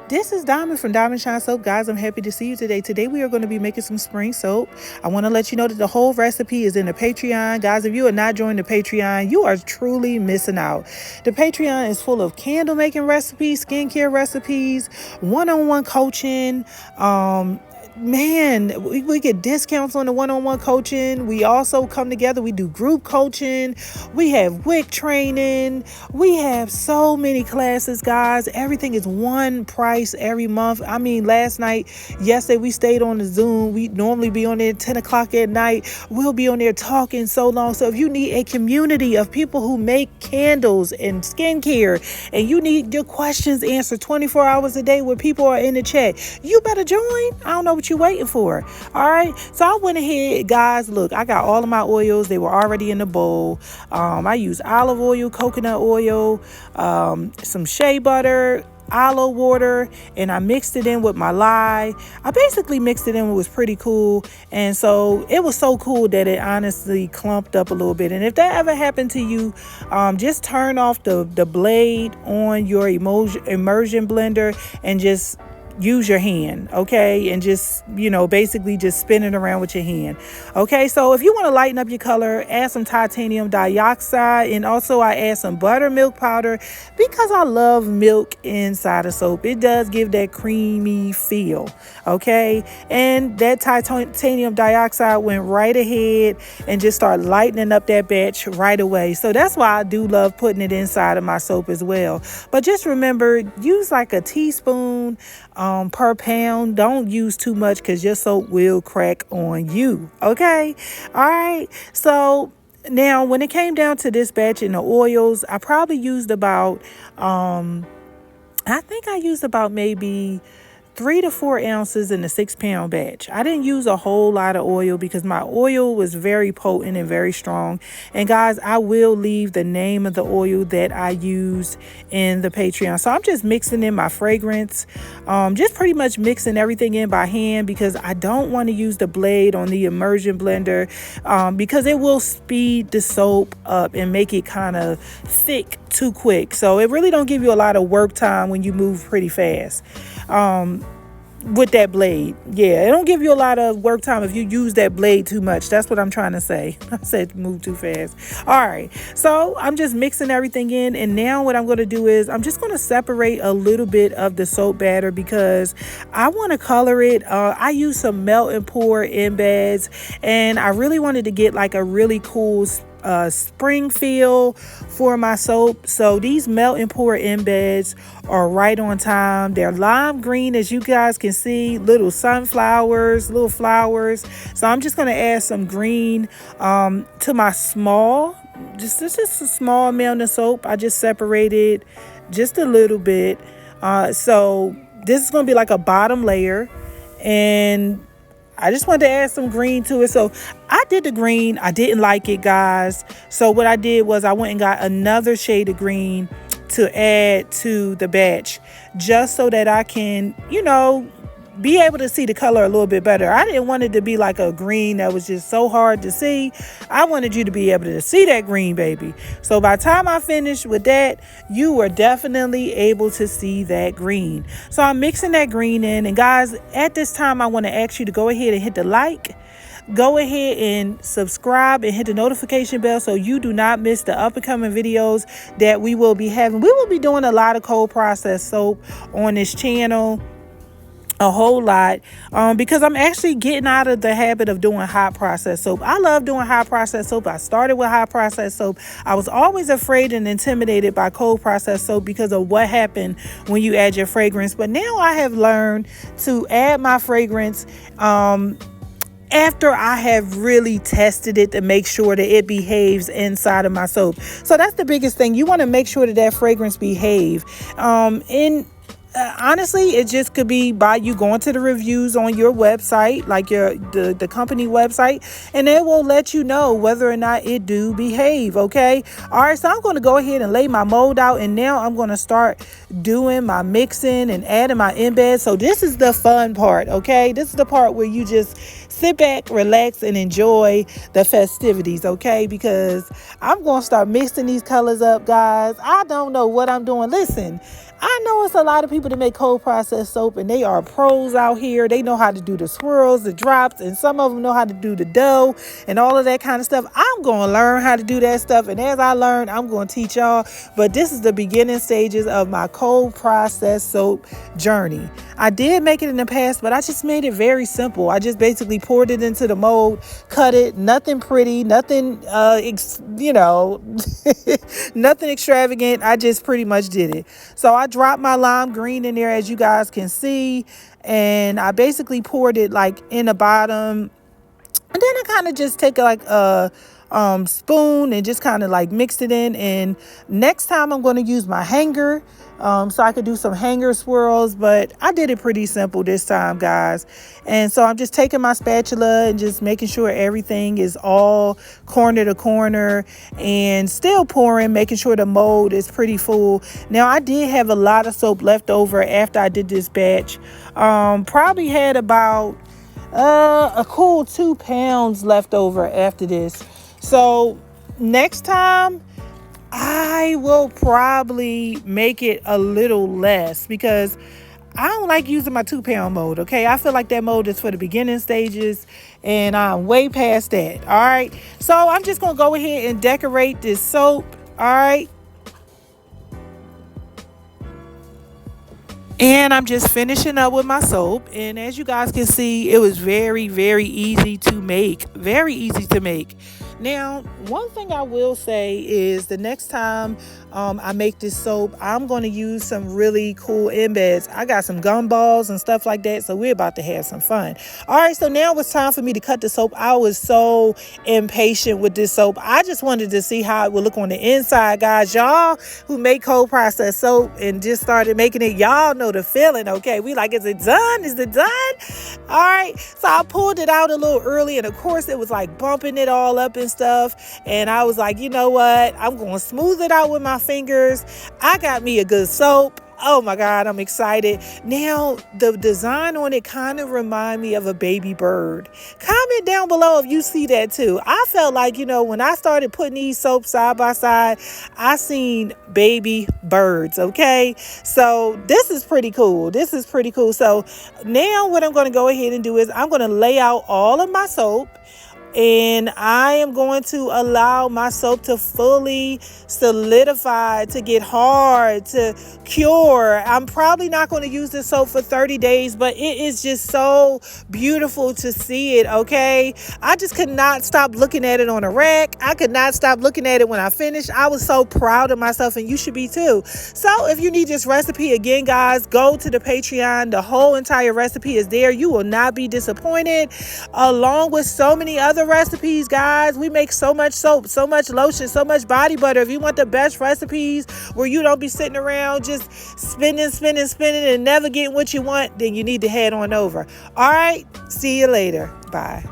This is Diamond from Diamond Shine Soap. Guys, I'm happy to see you today. Today we are going to be making some spring soap. I want to let you know that the whole recipe is in the Patreon. Guys, if you are not joining the Patreon, you are truly missing out. The Patreon is full of candle making recipes, skincare recipes, one-on-one coaching, we get discounts on the one-on-one coaching. We also come together, we do group coaching, we have wick training, we have so many classes, guys. Everything is one price every month. I mean, yesterday we stayed on the Zoom. We normally be on there at 10 o'clock at night. We'll be on there talking so long. So if you need a community of people who make candles and skincare, and you need your questions answered 24 hours a day where people are in the chat, you better join. I don't know what you're waiting for. All right, so I went ahead, guys. Look, I got all of my oils. They were already in the bowl. I used olive oil, coconut oil, some shea butter, aloe water, and I mixed it in with my lye. I basically mixed it in. It was pretty cool, and so it was so cool that it honestly clumped up a little bit. And if that ever happened to you, just turn off the blade on your immersion blender and just use your hand, okay? And just, basically just spin it around with your hand. Okay, so if you want to lighten up your color, add some titanium dioxide, and also I add some buttermilk powder because I love milk inside of soap. It does give that creamy feel, okay? And that titanium dioxide went right ahead and just started lightening up that batch right away. So that's why I do love putting it inside of my soap as well. But just remember, use like a teaspoon per pound. Don't use too much because your soap will crack on you. Okay. All right. So now when it came down to this batch in the oils, I probably used about, maybe 3 to 4 ounces in a 6-pound batch. I didn't use a whole lot of oil because my oil was very potent and very strong. And guys, I will leave the name of the oil that I used in the Patreon. So I'm just mixing in my fragrance, just pretty much mixing everything in by hand because I don't want to use the blade on the immersion blender because it will speed the soap up and make it kind of thick too quick. So it really don't give you a lot of work time when you move pretty fast. With that blade. Yeah, it don't give you a lot of work time if you use that blade too much. That's what I'm trying to say. I said move too fast. All right, so I'm just mixing everything in, and now what I'm going to do is I'm just going to separate a little bit of the soap batter because I want to color it. I use some melt and pour embeds, and I really wanted to get like a really cool spring feel for my soap. So these melt and pour embeds are right on time. They're lime green, as you guys can see, little sunflowers, little flowers. So I'm just going to add some green to my small, just a small amount of soap. I just separated just a little bit. So this is going to be like a bottom layer, and I just wanted to add some green to it. So I did the green. I didn't like it, guys. So what I did was I went and got another shade of green to add to the batch just so that I can, be able to see the color a little bit better. I didn't want it to be like a green that was just so hard to see. I wanted you to be able to see that green, baby. So by the time I finished with that, you were definitely able to see that green. So I'm mixing that green in. And guys, at this time, I want to ask you to go ahead and hit the like. Go ahead and subscribe and hit the notification bell so you do not miss the up and coming videos that we will be having. We will be doing a lot of cold process soap on this channel. A whole lot because I'm actually getting out of the habit of doing hot process soap. I love doing hot process soap. I started with hot process soap. I was always afraid and intimidated by cold process soap because of what happened when you add your fragrance. But now I have learned to add my fragrance after I have really tested it to make sure that it behaves inside of my soap. So that's the biggest thing. You want to make sure that that fragrance behave. Honestly, it just could be by you going to the reviews on your website, like the company website, and it will let you know whether or not it do behave. Okay. All right. So I'm going to go ahead and lay my mold out, and now I'm going to start doing my mixing and adding my embed. So this is the fun part. Okay. This is the part where you just sit back, relax, and enjoy the festivities. Okay. Because I'm going to start mixing these colors up, guys. I don't know what I'm doing. Listen, I know it's a lot of people that make cold processed soap and they are pros out here. They know how to do the swirls, the drops, and some of them know how to do the dough and all of that kind of stuff. I'm going to learn how to do that stuff. And as I learn, I'm going to teach y'all. But this is the beginning stages of my cold processed soap journey. I did make it in the past, but I just made it very simple. I just basically poured it into the mold, cut it, nothing pretty, nothing, nothing extravagant. I just pretty much did it. So I dropped my lime green in there, as you guys can see, and I basically poured it like in the bottom, and then I kind of just take like a spoon and just kind of like mixed it in. And next time I'm going to use my hanger, so I could do some hanger swirls, but I did it pretty simple this time, guys. And so I'm just taking my spatula and just making sure everything is all corner to corner and still pouring, making sure the mold is pretty full. Now, I did have a lot of soap left over after I did this batch. Probably had about a cool 2 pounds left over after this. So next time I will probably make it a little less because I don't like using my 2-pound mold. Okay, I feel like that mold is for the beginning stages and I'm way past that. All right, so I'm just gonna go ahead and decorate this soap. All right, and I'm just finishing up with my soap. And as you guys can see, it was very, very easy to make. Very easy to make. Now, one thing I will say is the next time I make this soap, I'm going to use some really cool embeds. I got some gumballs and stuff like that, so we're about to have some fun. All right, so now it's time for me to cut the soap. I was so impatient with this soap. I just wanted to see how it would look on the inside, guys. Y'all who make cold processed soap and just started making it, y'all know the feeling, okay? We like, is it done? Is it done? All right, so I pulled it out a little early, and of course it was like bumping it all up and stuff. And I was like, you know what? I'm going to smooth it out with my fingers. I got me a good soap. Oh my God, I'm excited. Now, the design on it kind of remind me of a baby bird. Comment down below if you see that too. I felt like, when I started putting these soaps side by side, I seen baby birds, okay? So this is pretty cool. This is pretty cool. So now what I'm going to go ahead and do is I'm going to lay out all of my soap. And I am going to allow my soap to fully solidify, to get hard, to cure. I'm probably not going to use this soap for 30 days, but it is just so beautiful to see it, okay? I just could not stop looking at it on a rack. I could not stop looking at it when I finished. I was so proud of myself, and you should be too. So if you need this recipe, again, guys, go to the Patreon. The whole entire recipe is there. You will not be disappointed, along with so many other recipes, guys. We make so much soap, so much lotion, so much body butter. If you want the best recipes where you don't be sitting around just spinning and never getting what you want, then you need to head on over. All right, see you later. Bye.